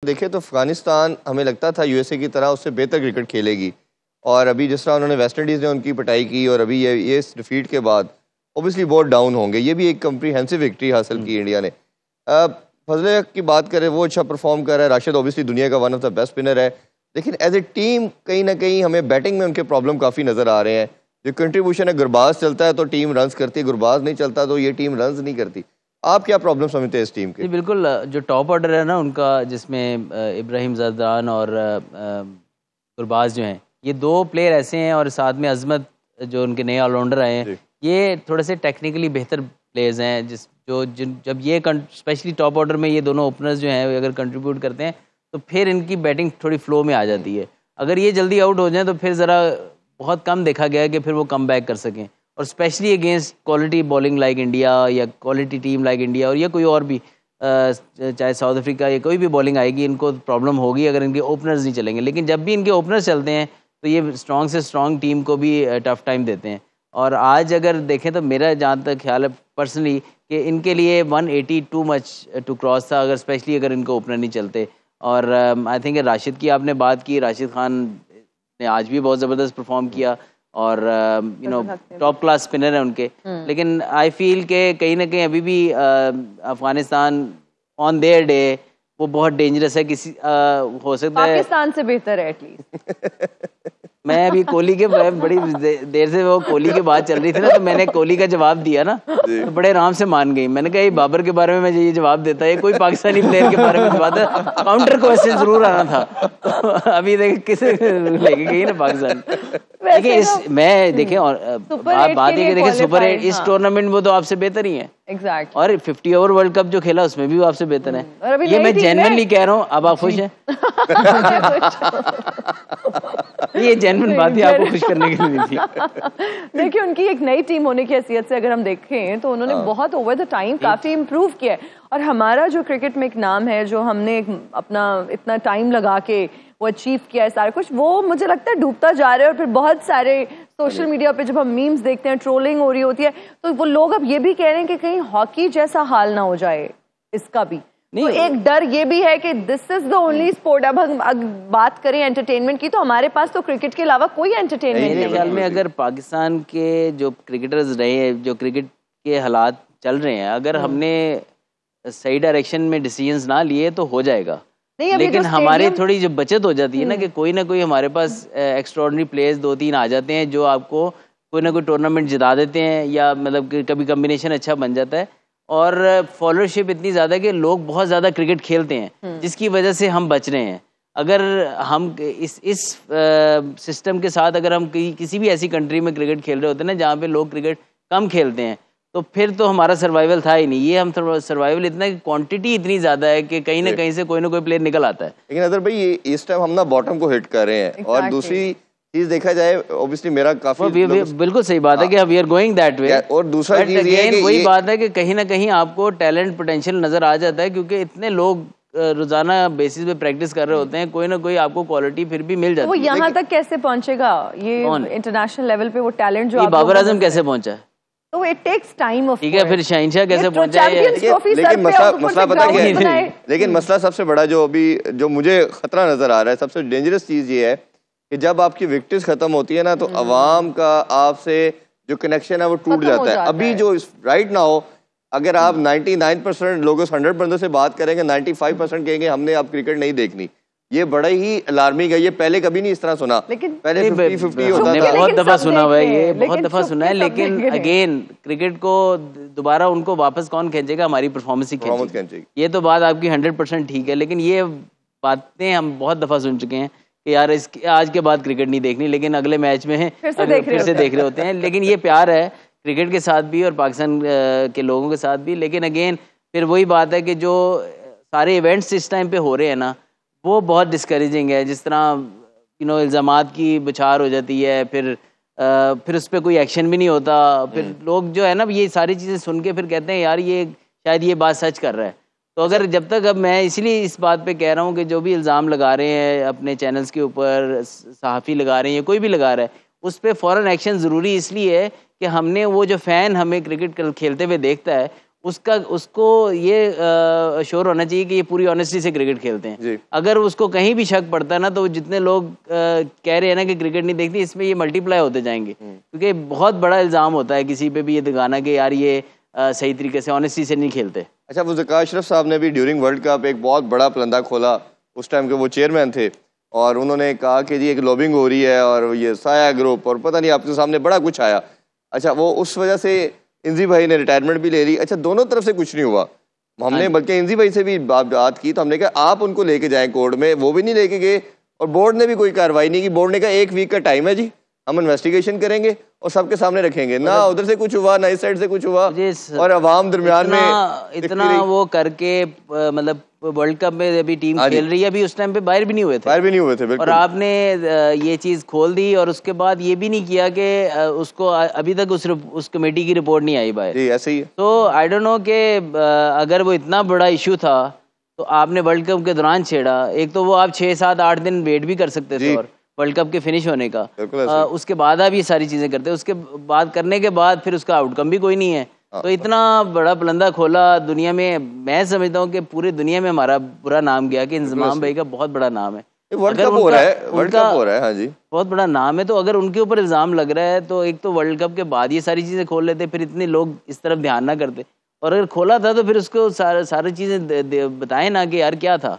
देखिए तो अफगानिस्तान हमें लगता था यूएसए की तरह उससे बेहतर क्रिकेट खेलेगी, और अभी जिस तरह उन्होंने वेस्ट इंडीज़ ने उनकी पिटाई की और अभी ये इस डिफीट के बाद ओबियसली बहुत डाउन होंगे। ये भी एक कम्प्रीहेंसिव विक्ट्री हासिल की इंडिया ने। फजले की बात करें, वो अच्छा परफॉर्म कर रहा है, राशिद ओबियसली दुनिया का one of the best spinner है, लेकिन एज ए टीम कहीं ना कहीं हमें बैटिंग में उनके प्रॉब्लम काफ़ी नज़र आ रहे हैं। जो कंट्रीब्यूशन है, गुरबाज चलता है तो टीम रन्स करती है, गुरबाज नहीं चलता तो ये टीम रन्स नहीं करती। आप क्या प्रॉब्लम समझते हैं इस टीम के? जी बिल्कुल, जो टॉप ऑर्डर है ना उनका, जिसमें इब्राहिम जरदान और गुरबाज जो हैं, ये दो प्लेयर ऐसे हैं, और साथ में अजमत जो उनके नए ऑलराउंडर आए हैं, ये थोड़े से टेक्निकली बेहतर प्लेयर्स हैं। जब ये स्पेशली टॉप ऑर्डर में ये दोनों ओपनर्स जो हैं अगर कंट्रीब्यूट करते हैं तो फिर इनकी बैटिंग थोड़ी फ्लो में आ जाती है। अगर ये जल्दी आउट हो जाए तो फिर ज़रा बहुत कम देखा गया है कि फिर वो कम बैक कर सकें, और specially against quality bowling like India या क्वालिटी टीम लाइक इंडिया, और या कोई और भी चाहे साउथ अफ्रीका या कोई भी बॉलिंग आएगी, इनको प्रॉब्लम होगी अगर इनके ओपनर्स नहीं चलेंगे। लेकिन जब भी इनके ओपनर्स चलते हैं तो ये स्ट्रॉन्ग से स्ट्रॉन्ग टीम को भी टफ टाइम देते हैं। और आज अगर देखें तो मेरा जहाँ तक ख्याल है पर्सनली कि इनके लिए 180 टू मच टू क्रॉस था, अगर स्पेशली अगर इनको ओपनर नहीं चलते। और आई थिंक राशिद की आपने बात की, राशिद खान ने आज भी बहुत ज़बरदस्त परफॉर्म किया, और टॉप क्लास स्पिनर है उनके। लेकिन आई फील के कहीं ना कहीं अभी भी अफगानिस्तान ऑन देयर डे वो बहुत डेंजरस है। किसी हो सकता है पाकिस्तान से बेहतर है एटलीस्ट। मैं अभी कोहली के बड़ी देर से वो कोहली की बात चल रही थी ना, तो मैंने कोहली का जवाब दिया ना, तो बड़े आराम से मान गई। मैंने कहा ये बाबर के बारे में मैं ये जवाब देता है, कोई पाकिस्तानी प्लेयर के बारे में जवाब था, काउंटर क्वेश्चन जरूर आना था। तो अभी देख किसे लेके गई ना पाकिस्तान। देखिए मैं देखें, और बात ये देखिए सुपर 8 इस टूर्नामेंट में तो आपसे बेहतर ही है। एग्जैक्ट। और 50 ओवर वर्ल्ड कप जो खेला उसमें भी वो आपसे बेहतर है। ये मैं जेन्युइनली कह रहा हूँ। अब आप खुश हैं? ये जेन्युइन बात ही आपको खुश करने के लिए थी। देखिए उनकी एक नई टीम होने की हैसियत से अगर हम देखें तो उन्होंने बहुत ओवर द टाइम काफी इम्प्रूव किया है। और हमारा जो क्रिकेट में एक नाम है, जो हमने अपना इतना टाइम लगा के वो अचीव किया है सारा कुछ, वो मुझे लगता है डूबता जा रहा है। और फिर बहुत सारे सोशल मीडिया पे जब हम मीम्स देखते हैं, ट्रोलिंग हो रही होती है, तो वो लोग अब ये भी कह रहे हैं कि कहीं हॉकी जैसा हाल ना हो जाए इसका भी। तो एक डर ये भी है कि this is the only sport. अब हम बात करें एंटरटेनमेंट की, तो हमारे पास तो क्रिकेट के अलावा कोई एंटरटेनमेंट नहीं है। मेरे ख्याल में अगर पाकिस्तान के जो क्रिकेटर्स रहे हैं, जो क्रिकेट के हालात चल रहे हैं, अगर हमने सही डायरेक्शन में डिसीजंस ना लिए तो हो जाएगा। लेकिन हमारे थोड़ी जो बचत हो जाती है ना कोई हमारे पास एक्स्ट्राऑर्डिनरी प्लेयर्स 2-3 आ जाते हैं जो आपको कोई ना कोई टूर्नामेंट जिता देते हैं, या मतलब कभी कम्बिनेशन अच्छा बन जाता है। और फॉलोअरशिप इतनी ज़्यादा है कि लोग बहुत ज़्यादा क्रिकेट खेलते हैं, जिसकी वजह से हम बच रहे हैं। अगर हम इस सिस्टम के साथ अगर हम किसी भी ऐसी कंट्री में क्रिकेट खेल रहे होते हैं ना जहाँ पे लोग क्रिकेट कम खेलते हैं, तो फिर तो हमारा सर्वाइवल था ही नहीं। ये हम सर्वाइवल इतना क्वांटिटी इतनी ज़्यादा है कि कहीं ना कहीं से कोई ना कोई प्लेयर निकल आता है। लेकिन अदर भाई इस टाइम हम ना बॉटम को हिट कर रहे हैं। और दूसरी चीज देखा जाए, ऑब्वियसली मेरा काफी बिल्कुल सही बात है कि we are going that way. और दूसरा चीज ये है कि वही बात है कि कहीं ना कहीं आपको टैलेंट पोटेंशियल नजर आ जाता है, क्योंकि इतने लोग रोजाना बेसिस पे प्रैक्टिस कर रहे होते हैं, कोई ना कोई आपको क्वालिटी फिर भी मिल जाती है। वो यहाँ तक कैसे पहुंचेगा ये इंटरनेशनल लेवल पे, वो टैलेंट जो बाबर आजम कैसे पहुंचा है? तो इट टेक्स टाइम ऑफ। ठीक है, फिर शहंशाह कैसे पहुंचा है? लेकिन मसला पता क्या है? लेकिन मसला सबसे बड़ा जो मुझे खतरा नजर आ रहा है, सबसे डेंजरस चीज ये है कि जब आपकी विक्ट्रीज खत्म होती है ना, तो अवाम का आपसे जो कनेक्शन है वो टूट जाता है। अभी जो राइट ना हो, अगर आप 99% लोगों से 100% से बात करेंगे, 95% कहेंगे हमने अब क्रिकेट नहीं देखनी। ये बड़ा ही अलार्मिंग है। ये पहले कभी नहीं इस तरह सुना। पहले 50-50 होता था। बहुत दफा सुना हुआ है, ये बहुत दफा सुना है। लेकिन अगेन क्रिकेट को दोबारा उनको वापस कौन खींचेगा? हमारी परफॉर्मेंस ही खींचेगी। ये तो बात आपकी 100% ठीक है, लेकिन ये बातें हम बहुत दफा सुन चुके हैं कि यार आज के बाद क्रिकेट नहीं देखनी, लेकिन अगले मैच में फिर से देख रहे होते हैं। लेकिन ये प्यार है क्रिकेट के साथ भी और पाकिस्तान के लोगों के साथ भी। लेकिन अगेन फिर वही बात है कि जो सारे इवेंट्स इस टाइम पे हो रहे हैं ना, वो बहुत डिस्करेजिंग है। जिस तरह इल्ज़ामात की बौछार हो जाती है, फिर उस पर कोई एक्शन भी नहीं होता। फिर लोग जो है ना ये सारी चीज़ें सुन के फिर कहते हैं यार ये शायद ये बात सच कर रहा है। तो अगर जब तक, अब मैं इसलिए इस बात पे कह रहा हूँ कि जो भी इल्ज़ाम लगा रहे हैं अपने चैनल्स के ऊपर, सहाफ़ी लगा रहे हैं, कोई भी लगा रहा है, उस पर फ़ौरन एक्शन ज़रूरी इसलिए है कि हमने वो जो फ़ैन हमें क्रिकेट खेलते हुए देखता है उसको ये श्योर होना चाहिए कि ये पूरी ऑनेस्टी से क्रिकेट खेलते हैं। अगर उसको कहीं भी शक पड़ता है ना, तो जितने लोग कह रहे हैं ना कि क्रिकेट नहीं देखती, इसमें ये मल्टीप्लाई होते जाएंगे, क्योंकि बहुत बड़ा इल्ज़ाम होता है किसी पे भी ये दिखाना कि यार ये सही तरीके से ऑनेस्टी से नहीं खेलते। अच्छा, वो ज़का अशरफ साहब ने भी ड्यूरिंग वर्ल्ड कप एक बहुत बड़ा पलंदा खोला, उस टाइम के वो चेयरमैन थे, और उन्होंने कहा कि जी एक लॉबिंग हो रही है और ये साया ग्रुप और पता नहीं आपके सामने बड़ा कुछ आया। अच्छा, वो उस वजह से इंजी भाई ने रिटायरमेंट भी ले ली। अच्छा, दोनों तरफ से कुछ नहीं हुआ। हमने बल्कि इंजी भाई से भी बात की, तो हमने कहा आप उनको लेके जाएं कोर्ट में, वो भी नहीं लेके गए और बोर्ड ने भी कोई कार्रवाई नहीं की। बोर्ड ने कहा 1 वीक का टाइम है जी, हम इन्वेस्टिगेशन करेंगे और सबके सामने रखेंगे। ना उधर से कुछ हुआ, ना इस साइड से कुछ हुआ, और अवाम दरमियान में इतना वो करके मतलब वर्ल्ड कप में अभी टीम खेल रही है, अभी उस टाइम पे बाहर भी नहीं हुए थे, और आपने ये चीज खोल दी और उसके बाद ये भी नहीं किया कि उसको अभी तक उस कमेटी की रिपोर्ट नहीं आई बाहर। जी, ऐसे ही है। तो आई डोंट नो कि अगर वो इतना बड़ा इशू था तो आपने वर्ल्ड कप के दौरान छेड़ा। एक तो वो आप 6, 7, 8 दिन वेट भी कर सकते थे और वर्ल्ड कप के फिनिश होने का, उसके बाद आप ये सारी चीजें करते, उसके बाद करने के बाद फिर उसका आउटकम भी कोई नहीं है। तो इतना बड़ा पलंदा खोला दुनिया में, मैं समझता हूँ कि पूरी दुनिया में हमारा बुरा नाम गया कि इंजमाम भाई का बहुत बड़ा नाम है, वर्ल्ड कप हो रहा है, हाँ जी, बहुत बड़ा नाम है। तो अगर उनके ऊपर इल्जाम लग रहा है तो एक तो वर्ल्ड कप के बाद ये सारी चीजें खोल लेते, फिर इतने लोग इस तरफ ध्यान ना करते, और अगर खोला था तो फिर उसको सारी चीजें बताएं ना कि यार क्या था।